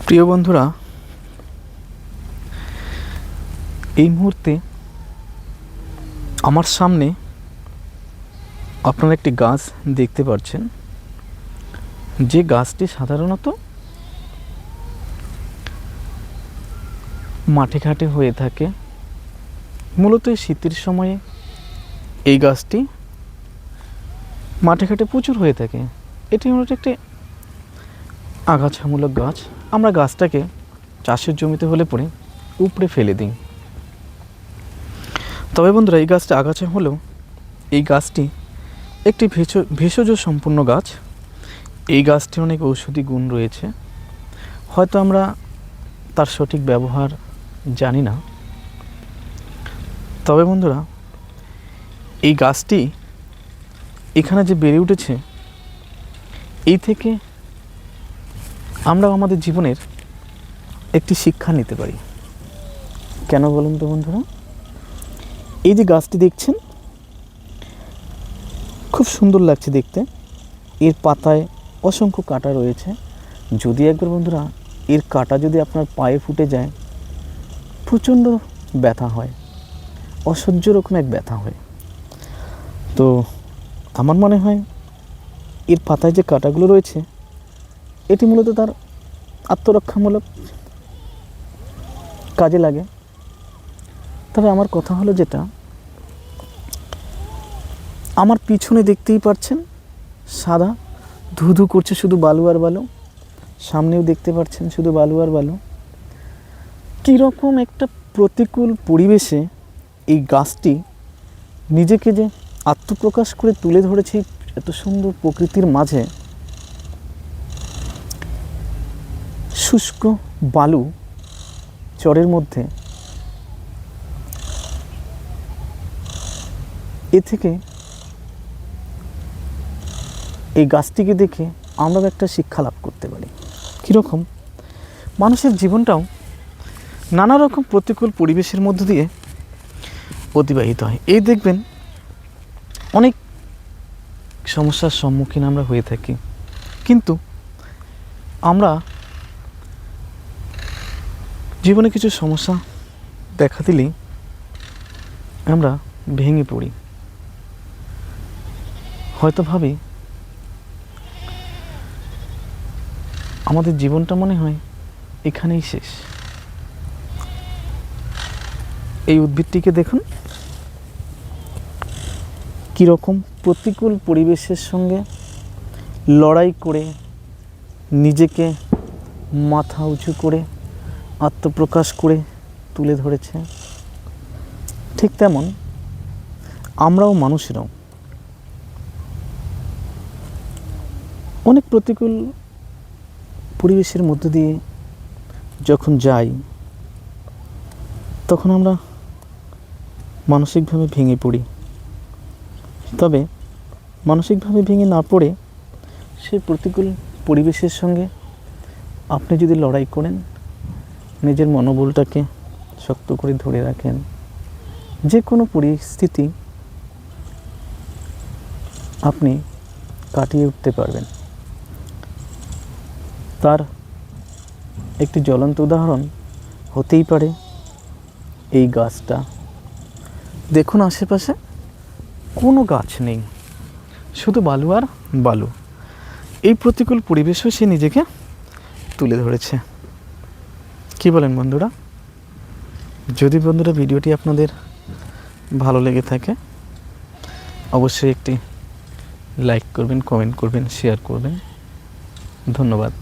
প্রিয় বন্ধুরা, এই মুহূর্তে আমার সামনে আপনারা একটি গাছ দেখতে পাচ্ছেন, যে গাছটি সাধারণত মাঠে ঘাটে হয়ে থাকে। মূলত এই শীতের সময়ে এই গাছটি মাঠে ঘাটে প্রচুর হয়ে থাকে। এটি মূলত একটি আগাছামূলক গাছ। আমরা গাছটাকে চাষের জমিতে হলে পরে উপড়ে ফেলে দিই। তবে বন্ধুরা, এই গাছটা আগাছা হলেও এই গাছটি একটি ভেষজ সম্পূর্ণ গাছ। এই গাছটির অনেক ঔষধি গুণ রয়েছে, হয়তো আমরা তার সঠিক ব্যবহার জানি না। তবে বন্ধুরা, এই গাছটি এখানে যে বেড়ে উঠেছে, এই থেকে আমরা আমাদের জীবনের একটি শিক্ষা নিতে পারি। কেন বলুন তো বন্ধুরা? এই যে গাছটি দেখছেন, খুব সুন্দর লাগছে দেখতে। এর পাতায় অসংখ্য কাঁটা রয়েছে। যদি একবার বন্ধুরা এর কাঁটা যদি আপনার পায়ে ফুটে যায়, প্রচণ্ড ব্যথা হয়, অসহ্য রকম এক ব্যথা হয়। তো আমার মনে হয় এর পাতায় যে কাঁটাগুলো রয়েছে, এটি মূলত তার আত্মরক্ষামূলক কাজে লাগে। তবে আমার কথা হলো যেটা, আমার পিছনে দেখতেই পাচ্ছেন সাদা ধুধু করছে শুধু বালু আর বালু, সামনেও দেখতে পাচ্ছেন শুধু বালু আর বালু। কীরকম একটা প্রতিকূল পরিবেশে এই গাছটি নিজেকে যে আত্মপ্রকাশ করে তুলে ধরেছে এত সুন্দর প্রকৃতির মাঝে। শুষ্ক বালু চরের মধ্যে এ থেকে এই গাছটিকে দেখে আমরা একটা শিক্ষা লাভ করতে পারি। কীরকম? মানুষের জীবনটাও নানা রকম প্রতিকূল পরিবেশের মধ্য দিয়ে অতিবাহিত হয়। এই দেখবেন অনেক সমস্যার সম্মুখীন আমরা হয়ে থাকি, কিন্তু আমরা জীবনে কিছু সমস্যা দেখা দিলেই আমরা ভেঙে পড়ি। হয়তো ভাবি আমাদের জীবনটা মনে হয় এখানেই শেষ। এই উদ্ভিদটিকে দেখুন, কীরকম প্রতিকূল পরিবেশের সঙ্গে লড়াই করে নিজেকে মাথা উঁচু করে আত্মপ্রকাশ করে তুলে ধরেছে। ঠিক তেমন আমরাও মানুষেরাও অনেক প্রতিকূল পরিবেশের মধ্য দিয়ে যখন যাই, তখন আমরা মানসিকভাবে ভেঙে পড়ি। তবে মানসিকভাবে ভেঙে না পড়ে সেই প্রতিকূল পরিবেশের সঙ্গে আপনি যদি লড়াই করেন, নিজের মনোবলটাকে শক্ত করে ধরে রাখেন, যে কোনো পরিস্থিতি আপনি কাটিয়ে উঠতে পারবেন। তার একটি জ্বলন্ত উদাহরণ হতেই পারে এই গাছটা। দেখুন, আশেপাশে কোনো গাছ নেই, শুধু বালু আর বালু। এই প্রতিকূল পরিবেশেও সে নিজেকে তুলে ধরেছে। কি বলেন বন্ধুরা? যদি বন্ধুরা ভিডিওটি আপনাদের ভালো লেগে থাকে, অবশ্যই একটি লাইক করবেন, কমেন্ট করবেন, শেয়ার করবেন। ধন্যবাদ।